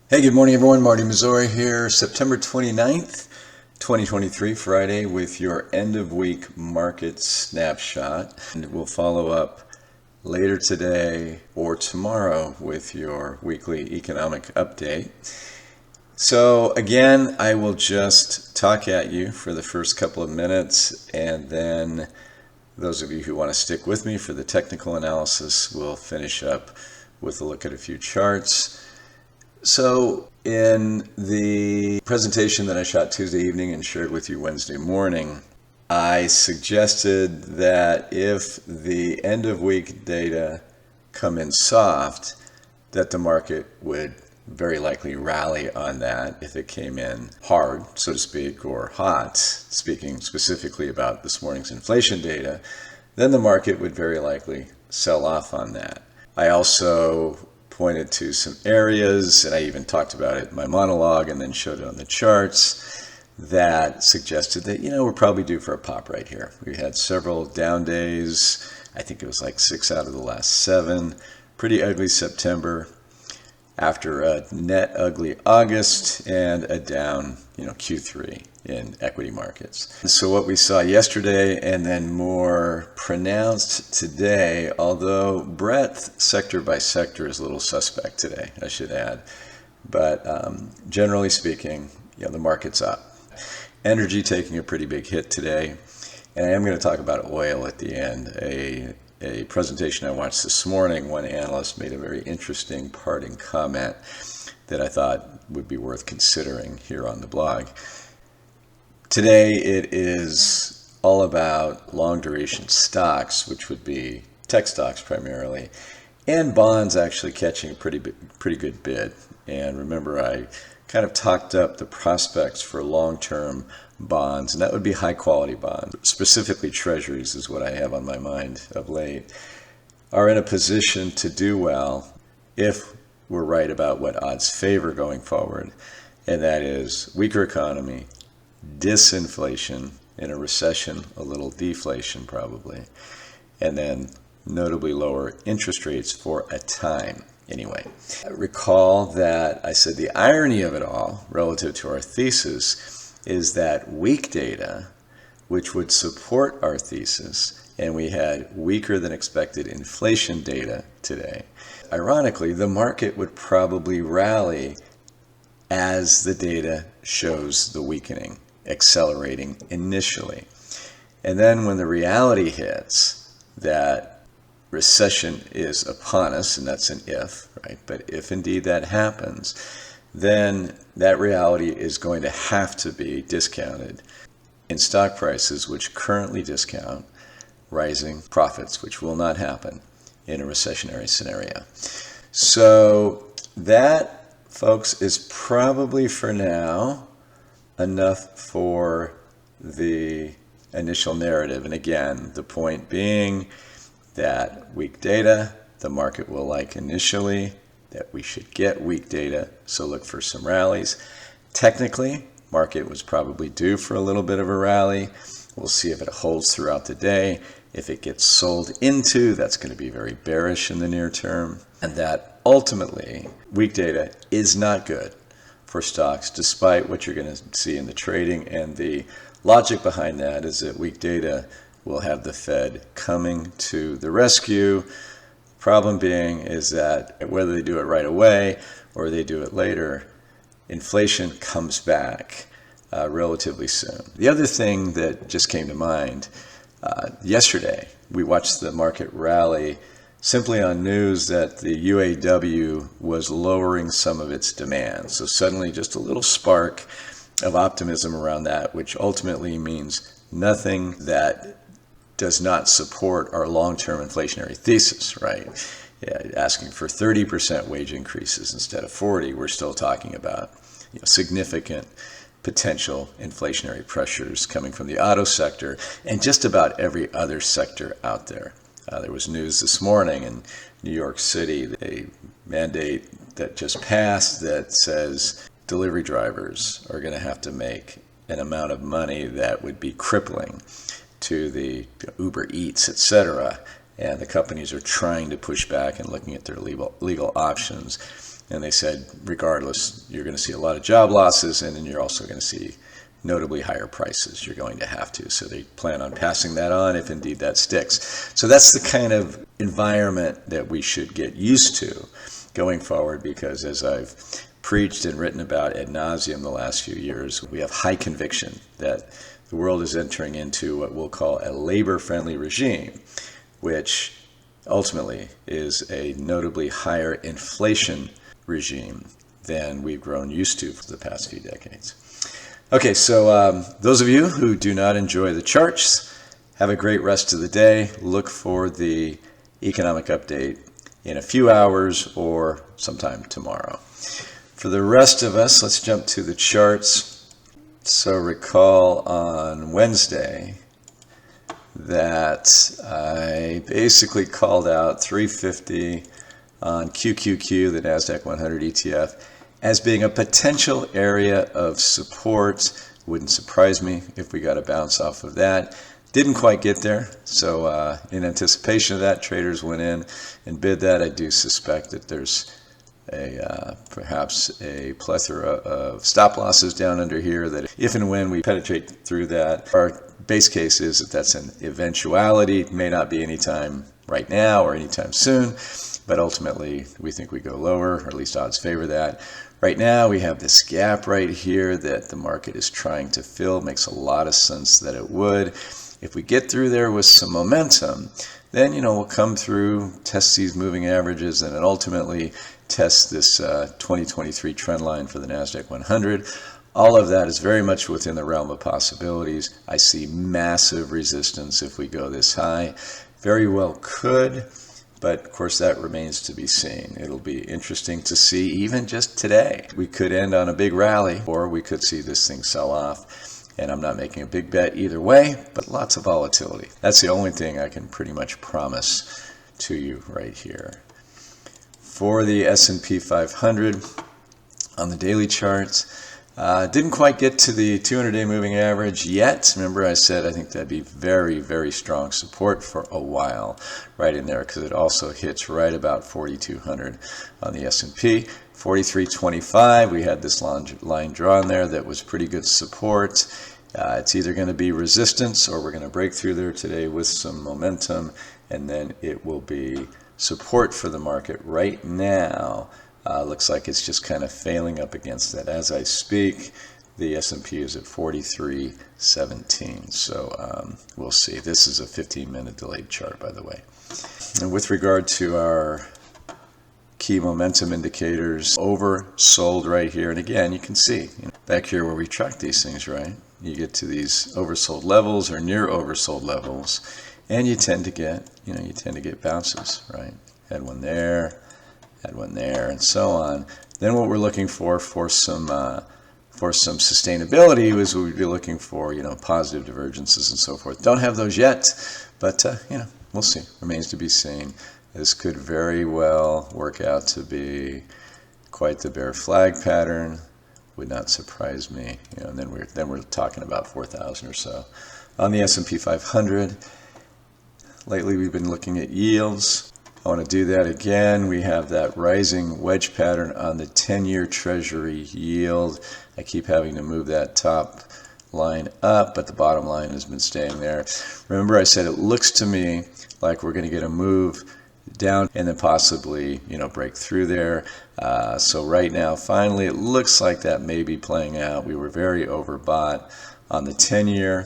Hey, good morning everyone. Marty Missouri here, September 29th, 2023, Friday, with your end of week market snapshot. And we'll follow up later today or tomorrow with your weekly economic update. So again, I will just talk at you for the first couple of minutes, and then those of you who want to stick with me for the technical analysis will finish up with a look at a few charts. So in the presentation that I shot Tuesday evening and shared with you Wednesday morning, I suggested that if the end of week data come in soft, that the market would very likely rally on that. If it came in hard, so to speak, or hot, speaking specifically about this morning's inflation data, then the market would very likely sell off on that. I also pointed to some areas, and I even talked about it in my monologue and then showed it on the charts, that suggested that, we're probably due for a pop right here. We had several down days. I think it was like 6 out of the last 7. Pretty ugly September after a net ugly August and a down, Q3 in equity markets. So what we saw yesterday and then more pronounced today, although breadth sector by sector is a little suspect today, I should add. But generally speaking, the market's up. Energy taking a pretty big hit today. And I am going to talk about oil at the end. A presentation I watched this morning, one analyst made a very interesting parting comment that I thought would be worth considering here on the blog. Today it is all about long duration stocks, which would be tech stocks primarily, and bonds actually catching a pretty good bid. And remember, I kind of talked up the prospects for long-term bonds, and that would be high-quality bonds. Specifically, treasuries is what I have on my mind of late, are in a position to do well if we're right about what odds favor going forward, and that is weaker economy, disinflation, in a recession, a little deflation probably, and then notably lower interest rates for a time. Anyway, recall that I said the irony of it all relative to our thesis is that weak data, which would support our thesis, and we had weaker than expected inflation data today. Ironically, the market would probably rally as the data shows the weakening, accelerating initially. And then when the reality hits that recession is upon us, and that's an if, right? But if indeed that happens, then that reality is going to have to be discounted in stock prices, which currently discount rising profits, which will not happen in a recessionary scenario. So that, folks, is probably for now enough for the initial narrative. And again, the point being that weak data, the market will like initially, that we should get weak data, so look for some rallies. Technically, market was probably due for a little bit of a rally. We'll see if it holds throughout the day. If it gets sold into, that's going to be very bearish in the near term. And that ultimately, weak data is not good for stocks, despite what you're going to see in the trading. And the logic behind that is that weak data will have the Fed coming to the rescue. Problem being is that whether they do it right away or they do it later, inflation comes back relatively soon. The other thing that just came to mind, yesterday we watched the market rally simply on news that the UAW was lowering some of its demand. So suddenly just a little spark of optimism around that, which ultimately means nothing that does not support our long-term inflationary thesis, right? Yeah, asking for 30% wage increases instead of 40, we're still talking about significant potential inflationary pressures coming from the auto sector and just about every other sector out there. There was news this morning in New York City, a mandate that just passed that says delivery drivers are going to have to make an amount of money that would be crippling to the Uber Eats, etc. And the companies are trying to push back and looking at their legal options. And they said, regardless, you're going to see a lot of job losses, and then you're also going to see notably higher prices. You're going to have to. So they plan on passing that on if indeed that sticks. So that's the kind of environment that we should get used to going forward, because as I've preached and written about ad nauseum the last few years, we have high conviction that the world is entering into what we'll call a labor-friendly regime, which ultimately is a notably higher inflation regime than we've grown used to for the past few decades. Okay, so those of you who do not enjoy the charts, have a great rest of the day. Look for the economic update in a few hours or sometime tomorrow. For the rest of us, let's jump to the charts. So recall on Wednesday that I basically called out 350 on QQQ, the NASDAQ 100 ETF, as being a potential area of support. Wouldn't surprise me if we got a bounce off of that. Didn't quite get there, so in anticipation of that, traders went in and bid that. I do suspect that there's perhaps a plethora of stop losses down under here, that if and when we penetrate through that, our base case is that that's an eventuality. It may not be anytime right now or anytime soon, but ultimately we think we go lower, or at least odds favor that. Right now we have this gap right here that the market is trying to fill. Makes a lot of sense that it would. If we get through there with some momentum, then we'll come through, test these moving averages, and then ultimately test this 2023 trend line for the NASDAQ 100. All of that is very much within the realm of possibilities. I see massive resistance if we go this high. Very well could, but of course that remains to be seen. It'll be interesting to see even just today. We could end on a big rally, or we could see this thing sell off. And I'm not making a big bet either way, but lots of volatility. That's the only thing I can pretty much promise to you right here. For the S&P 500 on the daily charts, didn't quite get to the 200-day moving average yet. Remember I said I think that'd be very, very strong support for a while right in there, because it also hits right about 4,200 on the S&P. 43.25, we had this line drawn there that was pretty good support. It's either going to be resistance, or we're going to break through there today with some momentum, and then it will be support for the market. Right now looks like it's just kind of failing up against that. As I speak, the S&P is at 43.17, so we'll see. This is a 15-minute delayed chart, by the way. And with regard to our key momentum indicators, oversold right here, and again you can see back here where we track these things, right? You get to these oversold levels or near oversold levels, and you tend to get bounces, right? Had one there, and so on. Then what we're looking for some sustainability is we'd be looking for positive divergences and so forth. Don't have those yet, but we'll see. Remains to be seen. This could very well work out to be quite the bear flag pattern. Would not surprise me. And then we're talking about 4,000 or so on the S&P 500. Lately we've been looking at yields. I want to do that again. We have that rising wedge pattern on the 10-year Treasury yield. I keep having to move that top line up, but the bottom line has been staying there. Remember I said it looks to me like we're going to get a move down and then possibly break through there. So right now finally it looks like that may be playing out. We were very overbought on the 10-year.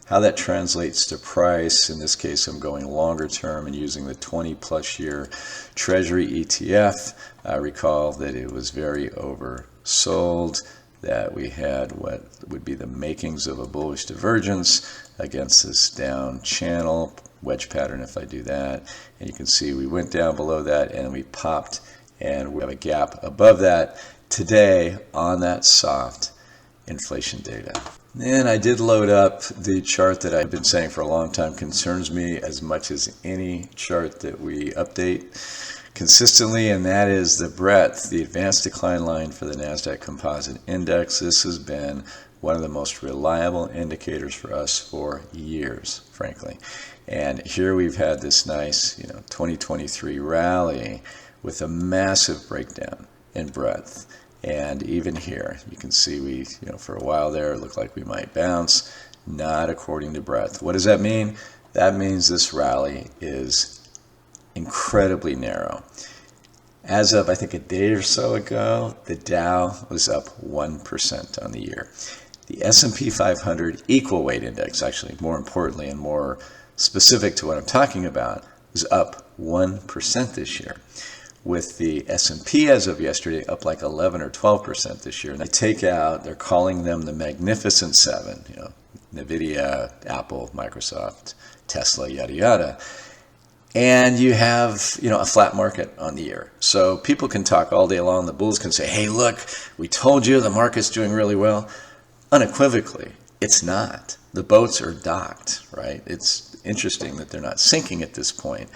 How that translates to price, in this case I'm going longer term and using the 20+ year Treasury ETF. I recall that it was very oversold, that we had what would be the makings of a bullish divergence against this down channel wedge pattern. If I do that, and you can see we went down below that and we popped, and we have a gap above that today on that soft inflation data. Then I did load up the chart that I've been saying for a long time concerns me as much as any chart that we update consistently, and that is the breadth, the advanced decline line for the NASDAQ Composite Index. This has been one of the most reliable indicators for us for years, frankly. And here we've had this nice 2023 rally with a massive breakdown. in breadth. And even here, you can see we, for a while there, it looked like we might bounce, not according to breadth. What does that mean? That means this rally is incredibly narrow. As of, I think, a day or so ago, the Dow was up 1% on the year. The S&P 500 equal weight index, actually more importantly and more specific to what I'm talking about, is up 1% this year, with the S&P as of yesterday up like 11 or 12% this year. And they take out, they're calling them the Magnificent Seven, NVIDIA, Apple, Microsoft, Tesla, yada, yada. And you have, a flat market on the year. So people can talk all day long. The bulls can say, hey, look, we told you the market's doing really well. Unequivocally, it's not. The boats are docked, right? It's interesting that they're not sinking at this point.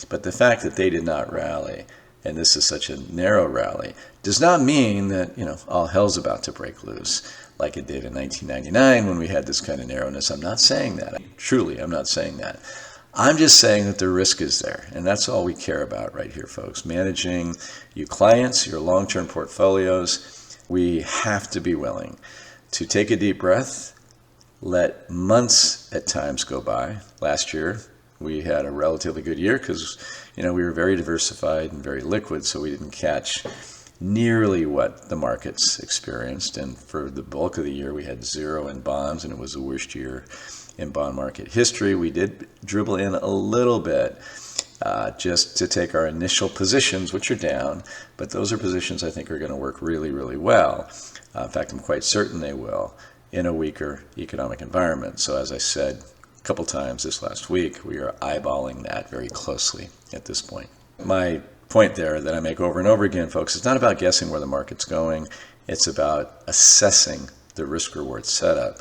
But the fact that they did not rally, and this is such a narrow rally, does not mean that, all hell's about to break loose like it did in 1999 when we had this kind of narrowness. I'm not saying that. Truly, I'm not saying that. I'm just saying that the risk is there, and that's all we care about right here, folks. Managing you clients, your long-term portfolios, we have to be willing to take a deep breath, let months at times go by. Last year, we had a relatively good year because, we were very diversified and very liquid, so we didn't catch nearly what the markets experienced. And for the bulk of the year, we had zero in bonds, and it was the worst year in bond market history. We did dribble in a little bit just to take our initial positions, which are down, but those are positions I think are going to work really, really well. In fact, I'm quite certain they will in a weaker economic environment. So as I said a couple times this last week, we are eyeballing that very closely at this point. My point there that I make over and over again, folks, it's not about guessing where the market's going. It's about assessing the risk-reward setup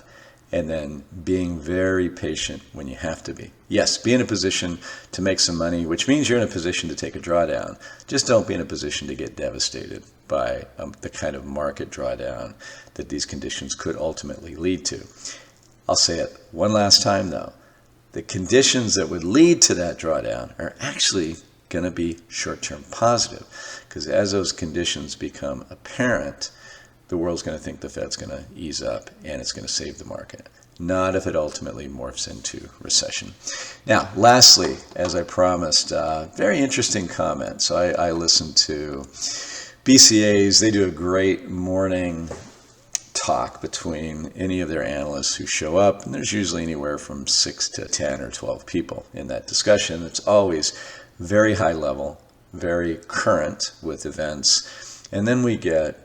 and then being very patient when you have to be. Yes, be in a position to make some money, which means you're in a position to take a drawdown. Just don't be in a position to get devastated by the kind of market drawdown that these conditions could ultimately lead to. I'll say it one last time, though. The conditions that would lead to that drawdown are actually going to be short-term positive, because as those conditions become apparent, the world's going to think the Fed's going to ease up and it's going to save the market. Not if it ultimately morphs into recession. Now, lastly, as I promised, very interesting comment. So I listened to BCA's. They do a great morning talk between any of their analysts who show up, and there's usually anywhere from 6 to 10 or 12 people in that discussion. It's always very high level, very current with events, and then we get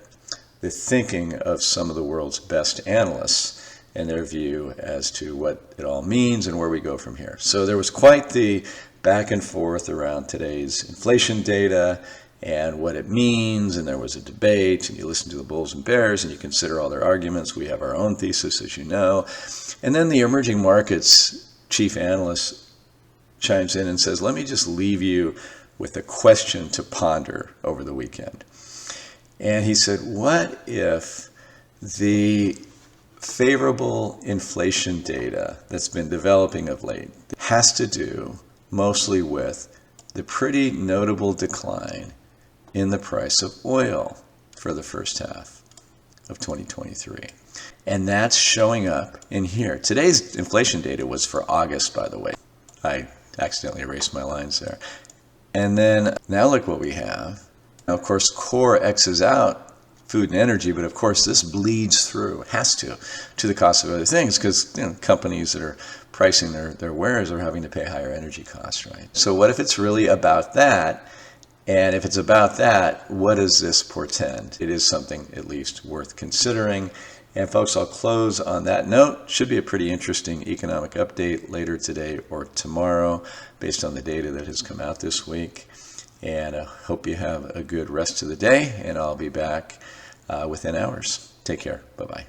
the thinking of some of the world's best analysts and their view as to what it all means and where we go from here. So there was quite the back and forth around today's inflation data and what it means, and there was a debate, and you listen to the bulls and bears and you consider all their arguments. We have our own thesis, as you know. And then the emerging markets chief analyst chimes in and says, let me just leave you with a question to ponder over the weekend. And he said, what if the favorable inflation data that's been developing of late has to do mostly with the pretty notable decline in the price of oil for the first half of 2023? And that's showing up in here. Today's inflation data was for August, by the way. I accidentally erased my lines there. And then now look what we have. Now, of course, core X's out food and energy, but of course this bleeds through, has to the cost of other things, because companies that are pricing their wares are having to pay higher energy costs, right? So what if it's really about that? And if it's about that, what does this portend? It is something at least worth considering. And folks, I'll close on that note. Should be a pretty interesting economic update later today or tomorrow based on the data that has come out this week. And I hope you have a good rest of the day, and I'll be back within hours. Take care. Bye-bye.